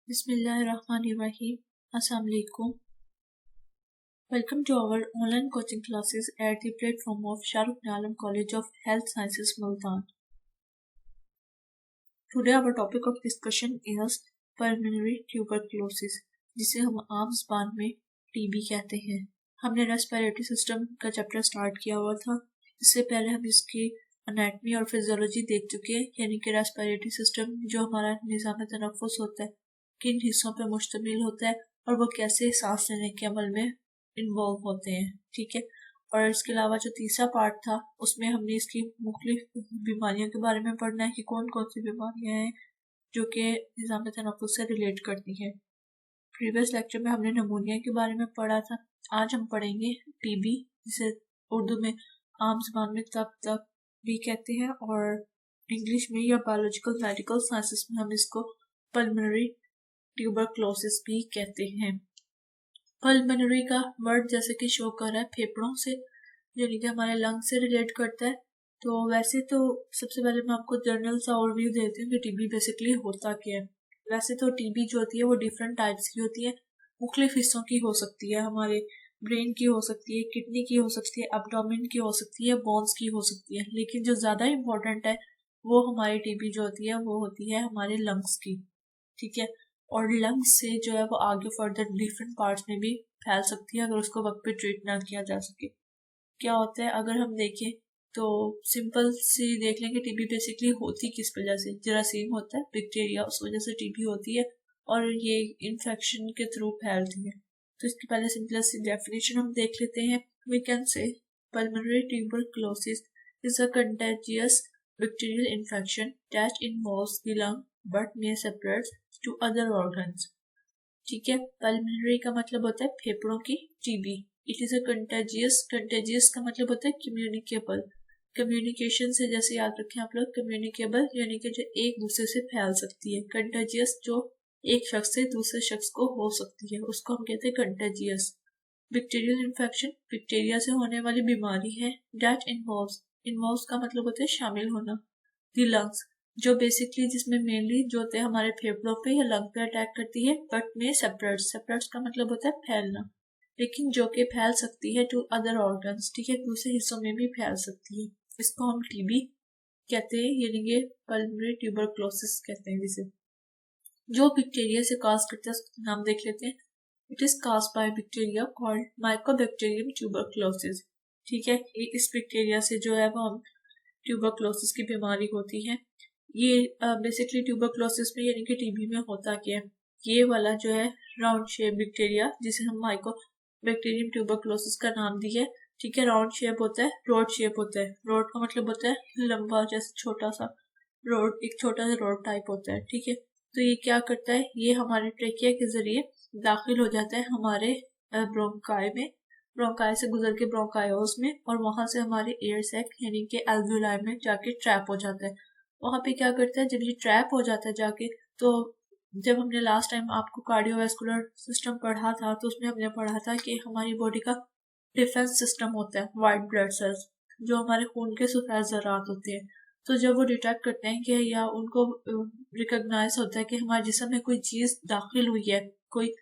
Bismillahirrahmanirrahim. Assalamu alaikum. Welcome to our online coaching classes at the platform of Shahrukh Alam College of Health Sciences, Multan. Today our topic of discussion is pulmonary tuberculosis, जिसे हम आम ज़बान में TB कहते हैं। हमने respiratory system का chapter start किया हुआ था। इससे पहले हम इसकी एनाटमी और फिजियोलॉजी देख चुके हैं, यानी कि रेस्पिरेटरी सिस्टम जो हमारा निज़ाम तनफ़ुस होता है, किन हिस्सों पर मुश्तमिल होता है और वो कैसे सांस लेने के अमल में इन्वॉल्व होते हैं। ठीक है, और इसके अलावा जो तीसरा पार्ट था उसमें हमने इसकी मुख्तलिफ बीमारियों के बारे में पढ़ना है कि कौन कौन सी बीमारियां हैं जो कि निज़ाम तनफ़ुस से रिलेट करती हैं। प्रीवियस लेक्चर में हमने नमूनिया के बारे में पढ़ा था। आज हम पढ़ेंगे टीबी, जिसे उर्दू में आम ज़बान में तब भी कहते हैं और इंग्लिश में या बायोलॉजिकल मेडिकल साइंसेस में हम इसको पल्मोनरी ट्यूबरक्लोसिस भी कहते हैं। पल्मोनरी का वर्ड जैसे कि शो कर रहा है फेफड़ों से, यानी कि हमारे लंग से रिलेट करता है। तो वैसे तो सबसे पहले मैं आपको जनरल सा ओवरव्यू देती हूँ कि टीबी बेसिकली होता क्या है। वैसे तो टीबी जो होती है वो डिफरेंट टाइप्स की होती है, मुख्तलिफ हिस्सों की हो सकती है। हमारे ब्रेन की हो सकती है, किडनी की हो सकती है, एब्डोमेन की हो सकती है, बोन्स की हो सकती है, लेकिन जो ज़्यादा इम्पोर्टेंट है वो हमारी टीबी जो होती है वो होती है हमारे लंग्स की। ठीक है, और लंग्स से जो है वो आगे फर्दर डिफरेंट पार्ट्स में भी फैल सकती है अगर उसको वक्त पे ट्रीट ना किया जा सके। क्या होता है अगर हम देखें तो सिंपल सी देख लेंगे टीबी बेसिकली होती किस वजह से। जरासीम होता है, बैक्टीरिया, उस वजह से टीबी होती है और ये इन्फेक्शन के थ्रू फैलती है। तो इसकी पहले सिंपल सी डेफिनेशन हम देख लेते हैं। We can say pulmonary tuberculosis is a contagious bacterial infection that involves the lung but may spread to other organs. ठीक है, पल्मोनरी का मतलब होता है फेफड़ों की TB. It is a contagious का मतलब होता है कम्युनिकेबल। कम्युनिकेशन से जैसे याद रखें आप लोग, कम्युनिकेबल यानी कि जो एक दूसरे से फैल सकती है। कंटेजियस जो एक शख्स से दूसरे शख्स को हो सकती है, उसको हम कहते हैं कंटेजियस। बैक्टीरियल इन्फेक्शन बैक्टीरिया से होने वाली बीमारी है। डेट इन्वॉल्व्स का मतलब होता है शामिल होना। दी लंग्स जो बेसिकली जिसमें मेनली जो होते हैं हमारे फेफड़ों पे या लंग पे अटैक करती है, बट में सेपरेट्स का मतलब होता है फैलना, लेकिन जो कि फैल सकती है टू अदर ऑर्गन्स। ठीक है, दूसरे हिस्सों में भी फैल सकती है। इसको हम टीबी कहते हैं, यानी कि पल्मोनरी ट्यूबरक्लोसिस कहते हैं जिसे। जो बैक्टीरिया से काज करता है उसका नाम देख लेते हैं। It is cause by bacteria called Mycobacterium tuberculosis. ठीक है, इस बैक्टीरिया से जो है वो हम ट्यूबरक्लोसिस की बीमारी होती है। ये बेसिकली ट्यूबरक्लोसिस में यानी कि टीबी में होता क्या है, ये वाला जो है राउंड शेप बैक्टीरिया जिसे हम माइकोबैक्टीरियम ट्यूबरक्लोसिस का नाम दिया है। ठीक है, राउंड शेप होता है, रोड शेप होता है। रोड का मतलब होता है लंबा, जैसे छोटा सा रोड, एक छोटा सा रोड टाइप होता है। ठीक है, तो ये क्या करता है, ये हमारे ट्रेकिया के जरिए दाखिल हो जाता है हमारे ब्रोंकाई में, ब्रोंकाई से गुजर के ब्रोंकायोस में, और वहां से हमारे एयर सैक यानी कि एल्वेओलाई में जाके ट्रैप हो जाता है। वहां पे क्या करता है, जब ये ट्रैप हो जाता है जाके, तो जब हमने लास्ट टाइम आपको कार्डियोवैस्कुलर सिस्टम पढ़ा था तो उसमें हमने पढ़ा था कि हमारी बॉडी का डिफेंस सिस्टम होता है वाइट ब्लड सेल्स, जो हमारे खून के सफेद ज़रात होते हैं। तो जब वो डिटेक्ट करते हैं कि या उनको रिकॉग्नाइज होता है कि हमारे जिस्म में कोई चीज़ दाखिल हुई है, कोई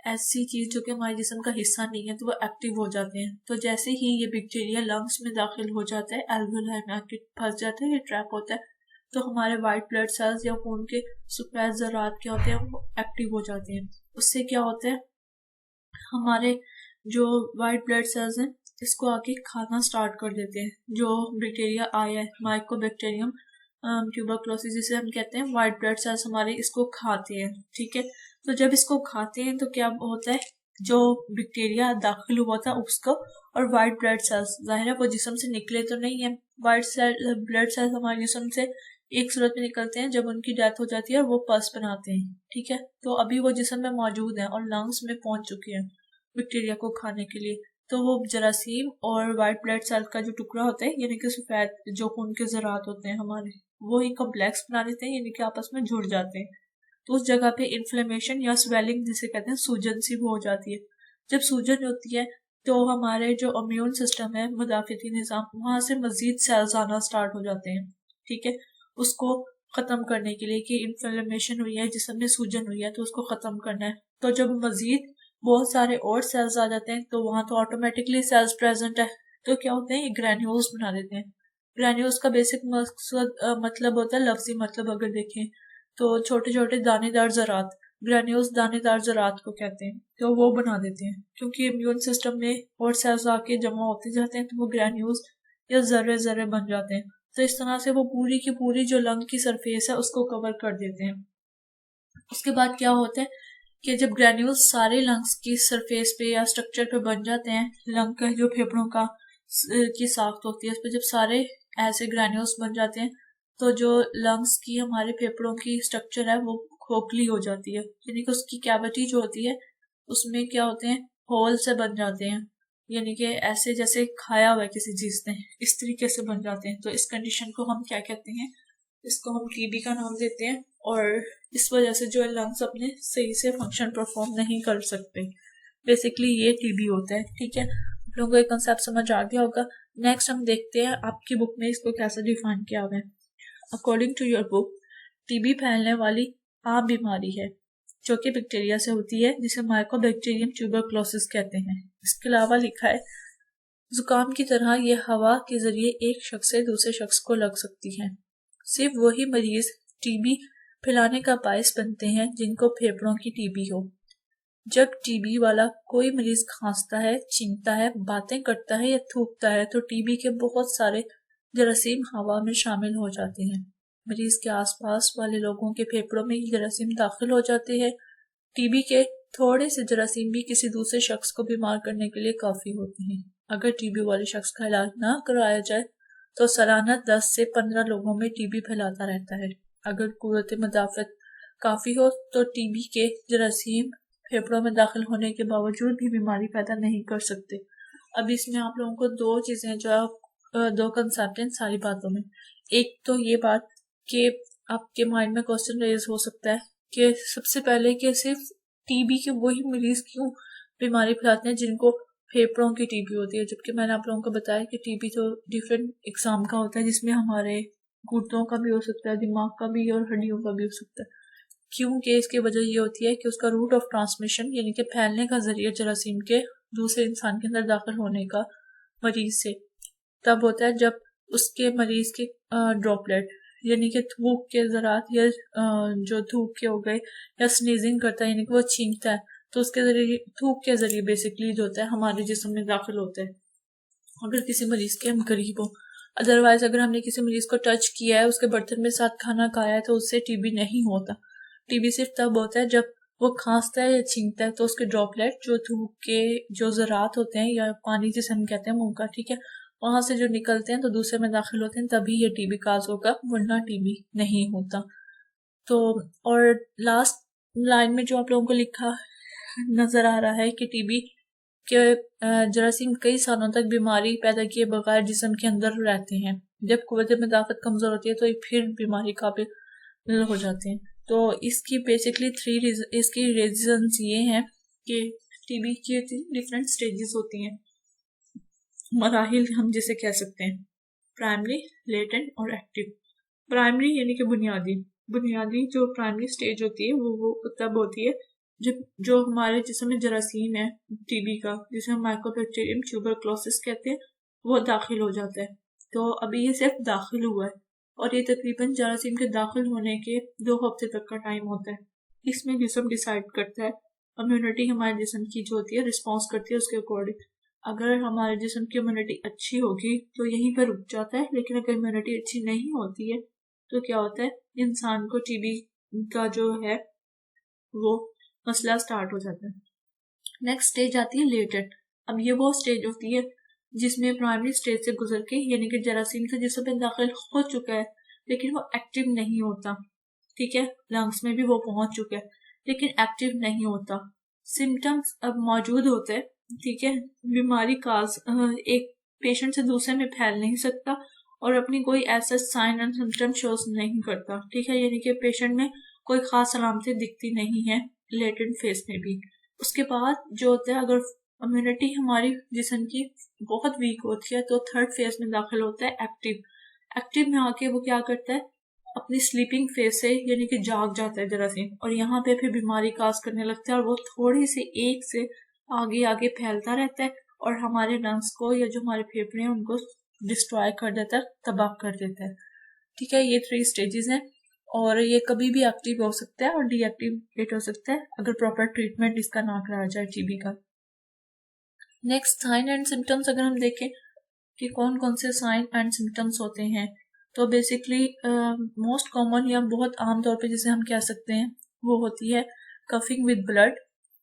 ऐसी चीज़ जो कि हमारे जिस्म का हिस्सा नहीं है, तो वो एक्टिव हो जाते हैं। तो जैसे ही ये बैक्टीरिया लंग्स में दाखिल हो जाता है, एल्वेओलाई में आके फंस जाता है, ये ट्रैप होता है, तो हमारे वाइट ब्लड सेल्स या खून के सफेद ज़रात क्या होते हैं, वो एक्टिव हो जाते हैं। उससे क्या होता है, हमारे जो वाइट ब्लड सेल्स हैं इसको आके खाना स्टार्ट कर देते हैं। जो बैक्टीरिया आया है माइकोबैक्टीरियम ट्यूबरक्लोसिस जिसे हम कहते हैं, वाइट ब्लड सेल्स हमारे इसको खाते हैं। ठीक है, तो जब इसको खाते हैं तो क्या होता है, जो बैक्टीरिया दाखिल हुआ था उसको, और वाइट ब्लड सेल्स जाहिर है वो जिस्म से निकले तो नहीं है। वाइट ब्लड सेल्स हमारे जिस्म से एक सूरत में निकलते हैं जब उनकी डेथ हो जाती है और वो पस बनाते हैं। ठीक है, तो अभी वो जिस्म में मौजूद है और लंग्स में पहुंच चुके हैं बैक्टीरिया को खाने के लिए। तो वो जरासीम और वाइट ब्लड सेल का जो टुकड़ा होता है, यानी कि सफेद जो खून के ज़रात होते हैं हमारे, वो ही कॉम्प्लेक्स बना देते हैं, यानी कि आपस में जुड़ जाते हैं। तो उस जगह पे इन्फ्लेमेशन या स्वेलिंग जिसे कहते हैं, सूजन सी हो जाती है। जब सूजन होती है तो हमारे जो इम्यून सिस्टम है, मुदाफ़ती निज़ाम, वहां से मजीद सेल्स आना स्टार्ट हो जाते हैं। ठीक है, उसको ख़त्म करने के लिए कि इन्फ्लेमेशन हुई है, जिस्म में सूजन हुई है, तो उसको ख़त्म करना है। तो जब मज़ीद बहुत सारे और सेल्स आ जाते हैं तो वहाँ तो ऑटोमेटिकली सेल्स प्रेजेंट है, तो क्या होते हैं, ये ग्रैन्यूल्स बना देते हैं। ग्रैन्यूल्स का बेसिक मतलब होता है, लफ्जी मतलब अगर देखें तो छोटे छोटे दानेदार ज़रात, ग्रैन्यूल्स दानेदार ज़रात को कहते हैं, तो वो बना देते हैं। क्योंकि इम्यून सिस्टम में और सेल्स आके जमा होते जाते हैं तो वो ग्रैन्यूल्स या ज़र्रे ज़र्रे बन जाते हैं। तो इस तरह से वो पूरी की पूरी जो लंग की सरफेस है उसको कवर कर देते हैं। उसके बाद क्या होता है कि जब ग्रैन्यूल्स सारे लंग्स की सरफेस पे या स्ट्रक्चर पे बन जाते हैं, लंग का जो फेफड़ों का की साख्त होती है उस पर जब सारे ऐसे ग्रैन्यूल्स बन जाते हैं तो जो लंग्स की हमारे फेफड़ों की स्ट्रक्चर है वो खोखली हो जाती है, यानी कि उसकी कैविटी जो होती है उसमें क्या होते हैं, होल से बन जाते हैं, यानी कि ऐसे जैसे खाया हुआ है किसी चीज ने, इस तरीके से बन जाते हैं। तो इस कंडीशन को हम क्या कहते हैं, इसको हम टीबी का नाम देते हैं। और इस वजह से जो लंग्स अपने सही से फंक्शन परफॉर्म नहीं कर सकते, बेसिकली ये टीबी होता है। ठीक है, आप लोगों को एक कंसेप्ट समझ आ गया होगा। नेक्स्ट हम देखते हैं आपकी बुक में इसको कैसे डिफाइन किया हुआ है। According to your book, TB फैलने वाली आम बीमारी है जो कि बैक्टीरिया से होती है, जिसे माइकोबैक्टीरियम ट्यूबरक्लोसिस कहते हैं। इसके अलावा लिखा है जुकाम की तरह यह हवा के जरिए एक शख्स से दूसरे शख्स को लग सकती है। सिर्फ वही मरीज टीबी फैलाने का बायस बनते हैं जिनको फेफड़ों की टीबी हो। जब टीबी वाला कोई मरीज खांसता है, छींकता है, बातें करता है या थूकता है तो टीबी के बहुत सारे जरासीम हवा में शामिल हो जाते हैं। मरीज के आसपास वाले लोगों के फेफड़ों में ये जरासीम दाखिल हो जाते हैं। टीबी के थोड़े से जरासीम भी किसी दूसरे शख्स को बीमार करने के लिए काफी होते हैं। अगर टीबी वाले शख्स का इलाज ना कराया जाए तो सालाना 10 से 15 लोगों में टीबी फैलाता रहता है। अगर कुव्वत मदाफ़त काफी हो तो टीबी के जरासीम फेफड़ों में दाखिल होने के बावजूद भी बीमारी पैदा नहीं कर सकते। अब इसमें आप लोगों को दो चीजें जो दो कंसेप्ट हैं सारी बातों में। एक तो ये बात कि आपके माइंड में क्वेश्चन रेज हो सकता है कि सबसे पहले कि सिर्फ टीबी के वही मरीज क्यों बीमारी फैलाते हैं जिनको फेफड़ों की टीबी होती है, जबकि मैंने आप लोगों को बताया कि टीबी तो डिफरेंट एग्जाम का होता है, जिसमें हमारे गुर्दों का भी हो सकता है, दिमाग का भी और हड्डियों का भी हो सकता है। क्योंकि इसकी वजह ये होती है कि उसका रूट ऑफ ट्रांसमिशन यानी कि फैलने का जरिया जरासीम के दूसरे इंसान के अंदर दाखिल होने का मरीज से तब होता है जब उसके मरीज के ड्रॉपलेट यानी कि थूक के ज़रात या जो थूक के हो गए या स्नीजिंग करता है यानी कि वो छींकता है तो उसके जरिए थूक के जरिए बेसिकली जो होता है हमारे जिस्म में दाखिल होता है अगर किसी मरीज के हम करीब हो। अदरवाइज अगर हमने किसी मरीज को टच किया है, उसके बर्तन में साथ खाना खाया है तो उससे टीबी नहीं होता। टीबी सिर्फ तब होता है जब वो खांसता है या छींकता है तो उसके ड्रॉपलेट जो थूक के जो ज़रात होते हैं या पानी जिसे हम कहते हैं मुंह का, ठीक है, वहां से जो निकलते हैं तो दूसरे में दाखिल होते हैं, तभी ये टीबी काज होगा, वरना टीबी नहीं होता। तो और लास्ट लाइन में जो आप लोगों को लिखा नजर आ रहा है कि टीबी के जरासीम कई सालों तक बीमारी पैदा किए बगैर जिस्म के अंदर रहते हैं। जब कुव्वत मदाफ़त कमजोर होती है तो ये फिर बीमारी काबिल हो जाते हैं। तो इसकी बेसिकली इसकी रीजंस ये हैं कि टीबी की डिफरेंट स्टेजेस होती हैं, मराहिल हम जिसे कह सकते हैं, प्राइमरी, लेटेंट और एक्टिव। प्राइमरी यानी कि बुनियादी जो प्राइमरी स्टेज होती है वो तब होती है जब जो हमारे जिस्म में जरासीम है टीबी का, जिसे हम माइकोबैक्टीरियम ट्यूबरक्लोसिस कहते हैं, वो दाखिल हो जाता है। तो अभी ये सिर्फ दाखिल हुआ है और ये तकरीबन जरासीम के दाखिल होने के 2 हफ्ते तक का टाइम होता है। इसमें जिस्म डिसाइड करता है, इम्यूनिटी हमारे जिस्म की जो होती है रिस्पॉन्स करती है उसके अकॉर्डिंग। अगर हमारे जिस्म की इम्यूनिटी अच्छी होगी तो यहीं पर रुक जाता है, लेकिन अगर इम्यूनिटी अच्छी नहीं होती है तो क्या होता है, इंसान को टीबी का जो है वो मसला स्टार्ट हो जाता है। नेक्स्ट स्टेज आती है लेटेंट। अब ये वो स्टेज होती है जिसमें प्राइमरी स्टेज से गुजर के यानी कि जरासीम से जिस्म में दाखिल हो चुका है लेकिन वो एक्टिव नहीं होता, ठीक है, लंग्स में भी वो पहुंच चुका है लेकिन एक्टिव नहीं होता। सिम्टम्स अब मौजूद होते हैं, ठीक है, बीमारी का एक पेशेंट से दूसरे में फैल नहीं सकता और अपनी कोई ऐसा साइन एंड सिम्टम शोज नहीं करता, ठीक है, यानी कि पेशेंट में कोई खास अलामतें दिखती नहीं है लेटेंट फेज में भी। उसके बाद जो होता है, अगर इम्यूनिटी हमारी जिस्म की बहुत वीक होती है तो थर्ड फेज में दाखिल होता है एक्टिव। एक्टिव में आके वो क्या करता है, अपनी स्लीपिंग फेज से यानी कि जाग जाता है जरासीम, और यहाँ पे फिर बीमारी काज करने लगता है और वो थोड़ी सी एक से आगे आगे फैलता रहता है और हमारे लंग्स को या जो हमारे फेफड़े हैं उनको डिस्ट्रॉय कर देता है, तबाह कर देता है। ठीक है, ये 3 स्टेजेस हैं और ये कभी भी एक्टिव हो सकता है और डीएक्टिवेट हो सकता है अगर प्रॉपर ट्रीटमेंट इसका ना कराया जाए टीबी का। नेक्स्ट, साइन एंड सिम्टम्स अगर हम देखें कि कौन कौन से साइन एंड सिम्टम्स होते हैं, तो बेसिकली मोस्ट कॉमन या बहुत आम तौर पे जिसे हम कह सकते हैं वो होती है कफिंग विद ब्लड,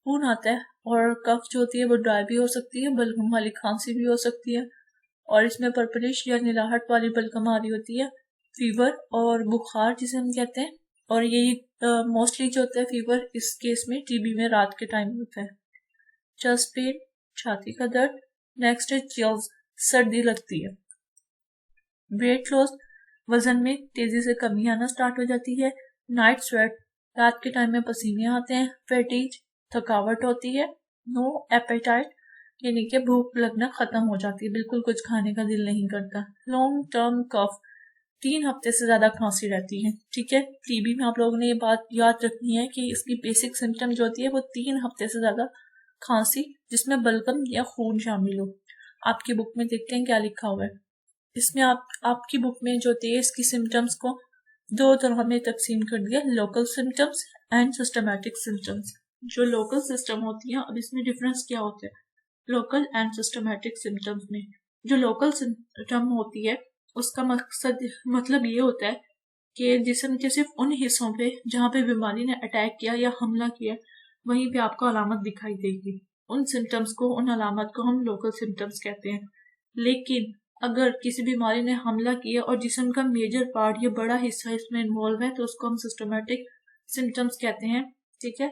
खून आता है, और कफ जो होती है वो ड्राई भी हो सकती है, बलगम वाली खांसी भी हो सकती है, और इसमें पर्पलिश या नीलाहट वाली बलगम आ रही होती है, फीवर और बुखार जिसे हम कहते हैं, और यही मोस्टली जो होता है फीवर इस केस में टीबी में रात के टाइम होता है। चेस्ट पेन, छाती का दर्द। नेक्स्ट है चिल्स, सर्दी लगती है। वेट लॉस, वजन में तेजी से कमी आना स्टार्ट हो जाती है। नाइट स्वेट, रात के टाइम में पसीने आते हैं। फैटीज, थकावट होती है। नो एपेटाइट, यानी कि भूख लगना खत्म हो जाती है, बिल्कुल कुछ खाने का दिल नहीं करता। लॉन्ग टर्म कफ, 3 हफ्ते से ज्यादा खांसी रहती है। ठीक है, टीबी में आप लोगों ने ये बात याद रखनी है कि इसकी बेसिक सिम्टम जो होती है वो 3 हफ्ते से ज्यादा खांसी जिसमें बलगम या खून शामिल हो। आपकी बुक में देखते हैं क्या लिखा हुआ है। इसमें आपकी बुक में जो होती है इसकी सिम्टम्स को 2 तरह में तकसीम कर दिया, local symptoms and systematic symptoms. जो लोकल सिस्टम होती है, अब इसमें डिफरेंस क्या होता है लोकल एंड सिस्टमैटिक सिम्टम्स में। जो लोकल सिम्टम होती है उसका मतलब ये होता है कि जिसम के सिर्फ उन हिस्सों पे जहाँ पे बीमारी ने अटैक किया या हमला किया वहीं पे आपको अलामत दिखाई देगी। उन सिम्टम्स को, उन अलामत को हम लोकल सिम्टम्स कहते हैं। लेकिन अगर किसी बीमारी ने हमला किया और जिसम का मेजर पार्ट या बड़ा हिस्सा इसमें इन्वॉल्व है तो उसको हम सिस्टमैटिक सिम्टम्स कहते हैं। ठीक है,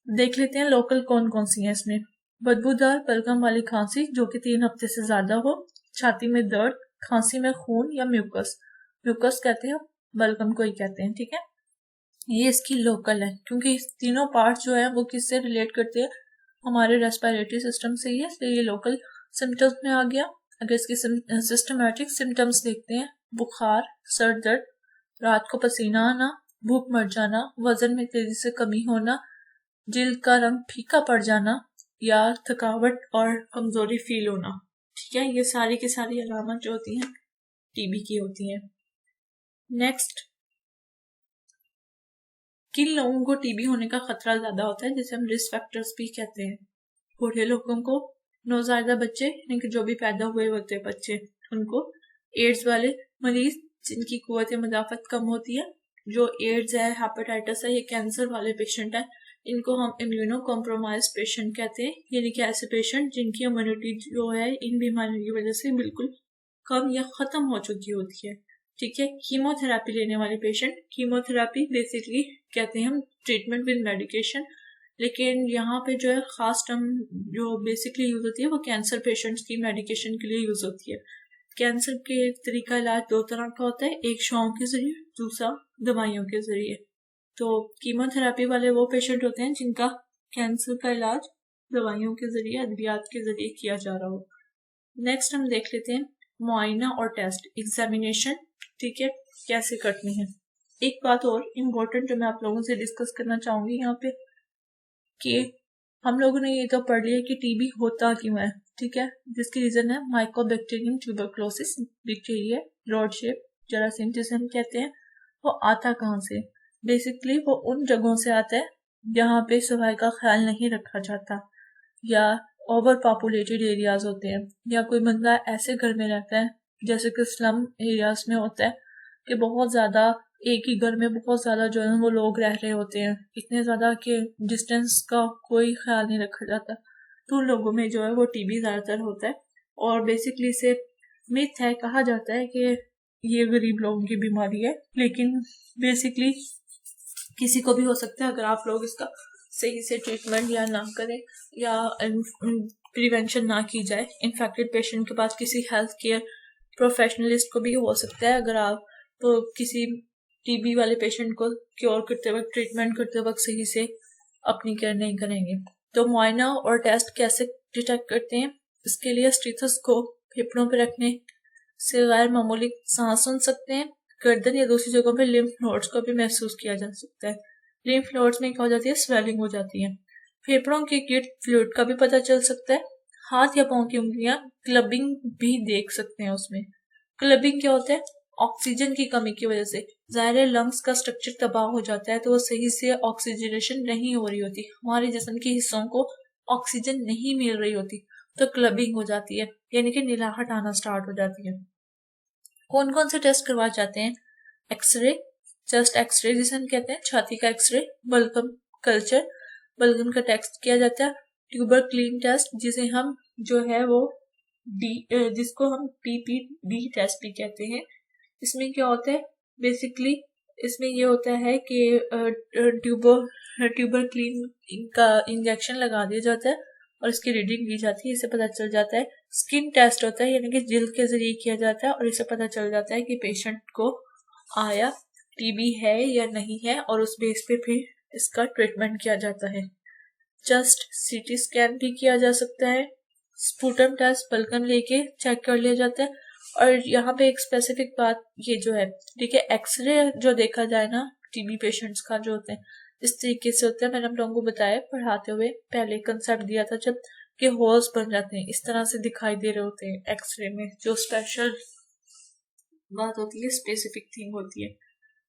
देख लेते हैं लोकल कौन कौन सी है इसमें। बदबूदार बलगम वाली खांसी जो कि 3 हफ्ते से ज्यादा हो, छाती में दर्द, खांसी में खून या म्यूकस, म्यूकस कहते हैं, बलगम को ही कहते हैं। ठीक है, ये इसकी लोकल है क्योंकि इस तीनों पार्ट जो है वो किससे रिलेट करते हैं, हमारे रेस्पिरेटरी सिस्टम से ही है, इसलिए ये लोकल सिम्टम्स में आ गया। अगर इसकी सिस्टमैटिक सिम्टम्स देखते हैं, बुखार, सर दर्द, रात को पसीना आना, भूख मर जाना, वजन में तेजी से कमी होना, जिल्द का रंग फीका पड़ जाना या थकावट और कमजोरी फील होना। ठीक है, ये सारी की सारी अलामत जो होती हैं टीबी की होती हैं। नेक्स्ट, किन लोगों को टीबी होने का खतरा ज्यादा होता है, जिसे हम रिस्क फैक्टर्स भी कहते हैं। बूढ़े लोगों को, नौज़ायदा बच्चे यानी कि जो भी पैदा हुए होते हैं बच्चे उनको, एड्स वाले मरीज जिनकी कुव्वत मदाफत कम होती है, जो एड्स है, हेपेटाइटिस है, ये कैंसर वाले पेशेंट है, इनको हम इम्यूनो कॉम्प्रोमाइज पेशेंट कहते हैं, यानी कि ऐसे पेशेंट जिनकी इम्यूनिटी जो है इन बीमारियों की वजह से बिल्कुल कम या खत्म हो चुकी होती है। ठीक है, कीमोथेरेपी लेने वाले पेशेंट, कीमोथेरेपी बेसिकली कहते हैं हम ट्रीटमेंट विद मेडिकेशन, लेकिन यहाँ पे जो है खास टर्म जो बेसिकली यूज होती है वो कैंसर पेशेंट्स की मेडिकेशन के लिए यूज होती है। कैंसर के तरीका इलाज 2 तरह का होता है, एक शॉक के जरिए, दूसरा दवाइयों के जरिए। तो कीमोथेरेपी वाले वो पेशेंट होते हैं जिनका कैंसर का इलाज दवाइयों के जरिए, अद्वियात के जरिए किया जा रहा हो। नेक्स्ट हम देख लेते हैं मुआयना और टेस्ट, एग्जामिनेशन। ठीक है, कैसे करनी है। एक बात और इम्पोर्टेंट जो मैं आप लोगों से डिस्कस करना चाहूंगी यहाँ पे कि हम लोगों ने ये तो पढ़ लिया कि टीबी होता क्यों है। ठीक है, जिसकी रीजन है mycobacterium tuberculosis, bacteria rod shape जरासीम जिसे हम कहते हैं। वो आता कहाँ से, बेसिकली वो उन जगहों से आता है जहाँ पे सफाई का ख्याल नहीं रखा जाता, या ओवर पॉपुलेटेड एरियाज होते हैं, या कोई बंदा ऐसे घर में रहता है जैसे कि स्लम एरियाज में होता है कि बहुत ज्यादा एक ही घर में बहुत ज्यादा जो है वो लोग रह रहे होते हैं, इतने ज्यादा कि डिस्टेंस का कोई ख्याल नहीं रखा जाता, तो उन लोगों में जो है वो टीबी ज्यादातर होता है। और बेसिकली इसे मिथ है, कहा जाता है कि ये गरीब लोगों की बीमारी है, लेकिन बेसिकली किसी को भी हो सकता है अगर आप लोग इसका सही से ट्रीटमेंट या ना करें या प्रिवेंशन ना की जाए। इन्फेक्टेड पेशेंट के पास किसी हेल्थ केयर प्रोफेशनलिस्ट को भी हो सकता है अगर आप तो किसी टीबी वाले पेशेंट को क्योर करते वक्त, ट्रीटमेंट करते वक्त सही से अपनी केयर नहीं करेंगे। तो मुआयना और टेस्ट कैसे डिटेक्ट करते हैं, इसके लिए स्टेथोस्कोप फेफड़ों पर रखने से गैर मामूली सांस सुन सकते हैं, गर्दन या दूसरी जगहों पे लिम्फ नोड्स को भी महसूस किया जा सकता है। लिम्फ नोड्स में क्या हो जाती है, स्वेलिंग हो जाती है। फेफड़ों के कीट फ्लूइड का भी पता चल सकता है। हाथ या पांव की उंगलियां क्लबिंग भी देख सकते हैं उसमें। क्लबिंग क्या होता है, ऑक्सीजन की कमी की वजह से ज़ाहिर है लंग्स का स्ट्रक्चर तबाह हो जाता है, तो वो सही से ऑक्सीजनेशन नहीं हो रही होती, हमारे जिस्म के हिस्सों को ऑक्सीजन नहीं मिल रही होती, तो क्लबिंग हो जाती है, यानी कि निलाहट आना स्टार्ट हो जाती है। कौन कौन से टेस्ट करवाए जाते हैं, एक्सरे, चेस्ट एक्सरे जिसे हम कहते हैं, छाती का एक्सरे, बलगम कल्चर, बलगम का टेस्ट किया जाता है, ट्यूबर क्लीन टेस्ट जिसे हम जो है वो जिसको हम टीपीडी टेस्ट भी कहते हैं। इसमें क्या होता है, बेसिकली इसमें ये होता है कि ट्यूबर क्लीन का इंजेक्शन लगा दिया जाता है और इसकी रीडिंग ली जाती है, इससे पता चल जाता है। स्किन टेस्ट होता है, यानी कि जिल्द के जरिए किया जाता है और इससे पता चल जाता है कि पेशेंट को आया टीबी है या नहीं है, और उस बेस पे फिर इसका ट्रीटमेंट किया जाता है। जस्ट सीटी स्कैन भी किया जा सकता है। स्पूटम टेस्ट बलगम लेके चेक कर लिया जाता है। और यहाँ पे एक स्पेसिफिक बात ये जो है, ठीक है, एक्सरे जो देखा जाए ना टीबी पेशेंट्स का जो होते हैं इस तरीके से होता है। मैंने आप लोगों को बताया पढ़ाते हुए, पहले कंसेप्ट दिया था जब कि होल्स बन जाते हैं, इस तरह से दिखाई दे रहे होते हैं एक्सरे में, जो स्पेशल बात होती है, स्पेसिफिक थिंग होती है।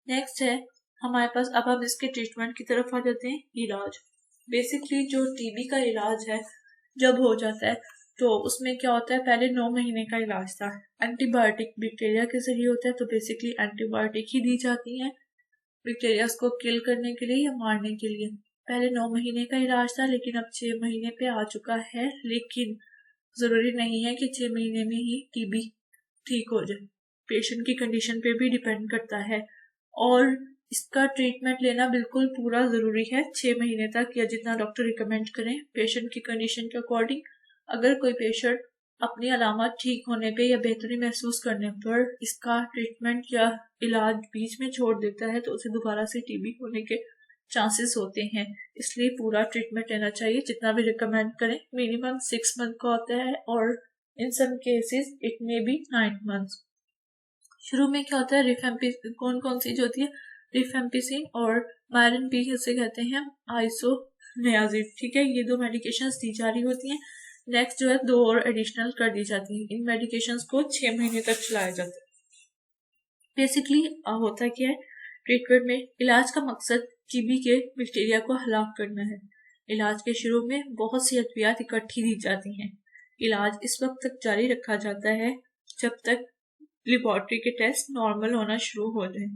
नेक्स्ट है हमारे पास, अब हम इसके ट्रीटमेंट की तरफ आ जाते हैं, इलाज। बेसिकली जो टीबी का इलाज है जब हो जाता है तो उसमें क्या होता है, पहले 9 महीने का इलाज था, एंटीबायोटिक बैक्टीरिया के जरिए होता है, तो बेसिकली एंटीबायोटिक ही दी जाती है बैक्टीरिया को किल करने के लिए या मारने के लिए। पहले 9 महीने का इलाज था, लेकिन अब 6 महीने पे आ चुका है, लेकिन जरूरी नहीं है कि 6 महीने में ही टीबी ठीक हो जाए, पेशेंट की कंडीशन पे भी डिपेंड करता है, और इसका ट्रीटमेंट लेना बिल्कुल पूरा ज़रूरी है 6 महीने तक, या जितना डॉक्टर रिकमेंड करें पेशेंट की कंडीशन के अकॉर्डिंग। अगर कोई पेशेंट अपनी अलामत ठीक होने पे या बेहतरी महसूस करने पर इसका ट्रीटमेंट या इलाज बीच में छोड़ देता है तो उसे दोबारा से टीबी होने के चांसेस होते हैं, इसलिए पूरा ट्रीटमेंट लेना चाहिए जितना भी रिकमेंड करें। मिनिमम 6 मंथ का होता है और in some cases it may be 9 months. शुरू में क्या होता है, रिफेम्पिसिन, कौन कौन सी जो होती है, रिफेम्पिसिन और मायरन पी से कहते हैं आइसोनियाजिड, ठीक है, ये 2 मेडिकेशंस दी जा रही होती हैं। नेक्स्ट जो है 2 और एडिशनल कर दी जाती हैं। इन मेडिकेशंस को 6 महीने तक चलाया जाता है। बेसिकली होता क्या है ट्रीटमेंट में, इलाज का मकसद टीबी के बैक्टीरिया को हलाक करना है। इलाज के शुरू में बहुत सी अद्वियात इकट्ठी दी जाती हैं। इलाज इस वक्त तक जारी रखा जाता है जब तक लेबोरेटरी के टेस्ट नॉर्मल होना शुरू हो जाए।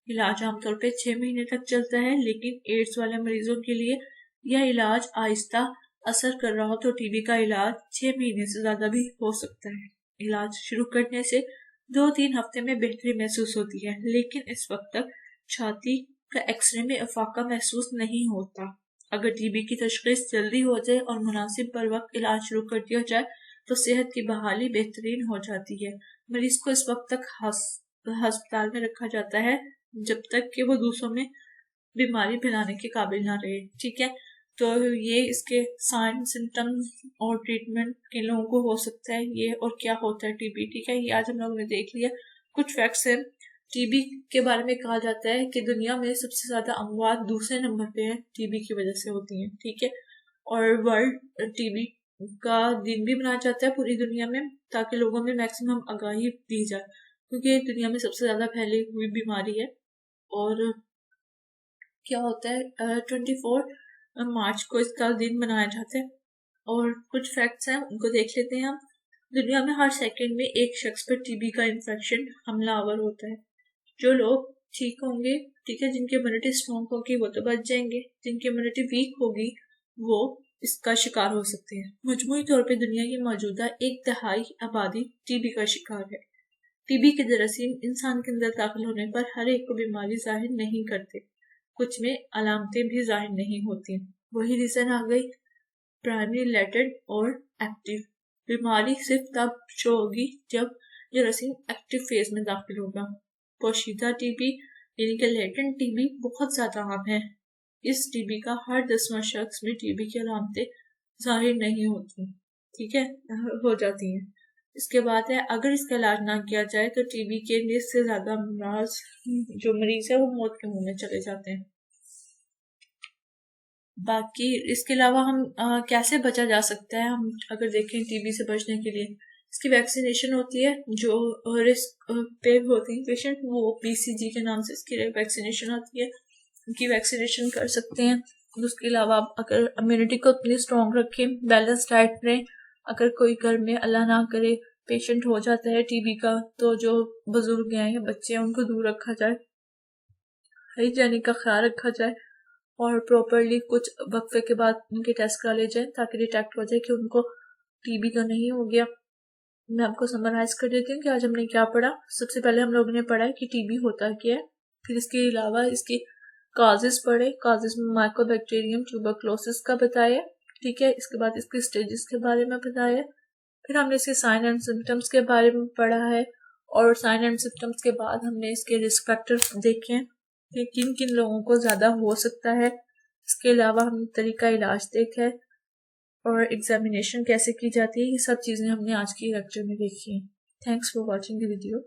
इलाज आमतौर पे 6 महीने तक चलता है, लेकिन एड्स वाले मरीजों के लिए यह इलाज आहिस्ता असर कर रहा हो तो टीबी का इलाज 6 महीने से ज्यादा भी हो सकता है। इलाज शुरू करने से 2-3 हफ्ते में बेहतरी महसूस होती है, लेकिन इस वक्त तक छाती का एक्सरे में अफाका महसूस नहीं होता। अगर टीबी की तशखीस जल्दी हो जाए और मुनासिब बर वक्त इलाज शुरू कर दिया जाए तो सेहत की बहाली बेहतरीन हो जाती है। मरीज को इस वक्त तक अस्पताल में रखा जाता है जब तक कि वो दूसरों में बीमारी फैलाने के काबिल ना रहे, ठीक है। तो ये इसके साइन सिम्टम्स और ट्रीटमेंट किन लोगों को हो सकता है ये और क्या होता है टीबी, ठीक है, ये आज हम लोगों ने देख लिया। कुछ फैक्ट्स हैं टीबी के बारे में। कहा जाता है कि दुनिया में सबसे ज्यादा अमवात दूसरे नंबर पे है टीबी की वजह से होती हैं, ठीक है, और वर्ल्ड टीबी का दिन भी मनाया जाता है पूरी दुनिया में ताकि लोगों में मैक्सिमम आगाही दी जाए, क्योंकि दुनिया में सबसे ज्यादा फैली हुई बीमारी है। और क्या होता है 24 मार्च को इसका दिन मनाया जाता है। और कुछ फैक्ट्स हैं उनको देख लेते हैं हम। दुनिया में हर सेकंड में एक शख्स पर टीबी का इन्फेक्शन हमलावर होता है। जो लोग ठीक होंगे, ठीक है, जिनकी इम्यूनिटी स्ट्रॉन्ग होगी वो तो बच जाएंगे, जिनकी इम्यूनिटी वीक होगी वो इसका शिकार हो सकते हैं। मजमूई तौर पे दुनिया की मौजूदा 1/3 आबादी टीबी का शिकार है। टीबी के जरासीम इंसान के अंदर दाखिल होने पर हर एक को बीमारी जाहिर नहीं करते, कुछ में अलामतें भी जाहिर नहीं होती। वही रीजन आ गई प्राइमरी लेटेंट और एक्टिव। बीमारी सिर्फ तब शो होगी जब जरासीम एक्टिव फेज में दाखिल होगा। पोशीदा टीबी यानी कि लेटेंट टीबी बहुत ज्यादा आम है। इस टीबी का हर 10वां शख्स में टीबी की अलामतें जाहिर नहीं होती, ठीक है, हो जाती हैं। इसके बाद है अगर इसका इलाज ना किया जाए तो टीबी के लिए इससे ज्यादा अमराज जो मरीज है वो मौत के मुंह में चले जाते हैं। बाकी इसके अलावा हम कैसे बचा जा सकता है, हम अगर देखें टीबी से बचने के लिए इसकी वैक्सीनेशन होती है। जो रिस्क पे होते हैं पेशेंट वो बीसीजी के नाम से इसकी वैक्सीनेशन होती है, उनकी वैक्सीनेशन कर सकते हैं। उसके अलावा आप अगर इम्यूनिटी को अपनी स्ट्रॉन्ग रखें, बैलेंस डाइट लें। अगर कोई घर में अल्लाह ना करे पेशेंट हो जाता है टीबी का तो जो बुजुर्ग हैं या बच्चे हैं उनको दूर रखा जाए, हाइजीनिक का ख्याल रखा जाए और प्रॉपरली कुछ वक्फे के बाद उनके टेस्ट करा ले जाए ताकि डिटेक्ट हो जाए कि उनको टीबी तो नहीं हो गया। मैं आपको समराइज कर देती हूँ कि आज हमने क्या पढ़ा। सबसे पहले हम लोगों ने पढ़ा है कि टीबी होता क्या है, फिर इसके अलावा इसके काजेस पढ़े, काजेस में माइकोबैक्टीरियम ट्यूबरक्लोसिस का बताया, ठीक है। इसके बाद इसके स्टेजेस के बारे में बताया, फिर हमने इसके साइन एंड सिम्टम्स के बारे में पढ़ा है और साइन एंड सिम्टम्स के बाद हमने इसके रिस्क फैक्टर्स देखे हैं कि किन किन लोगों को ज्यादा हो सकता है। इसके अलावा हमने तरीका इलाज देखा है और एग्जामिनेशन कैसे की जाती है, ये सब चीजें हमने आज की लेक्चर में देखी हैं। Thanks for watching the video.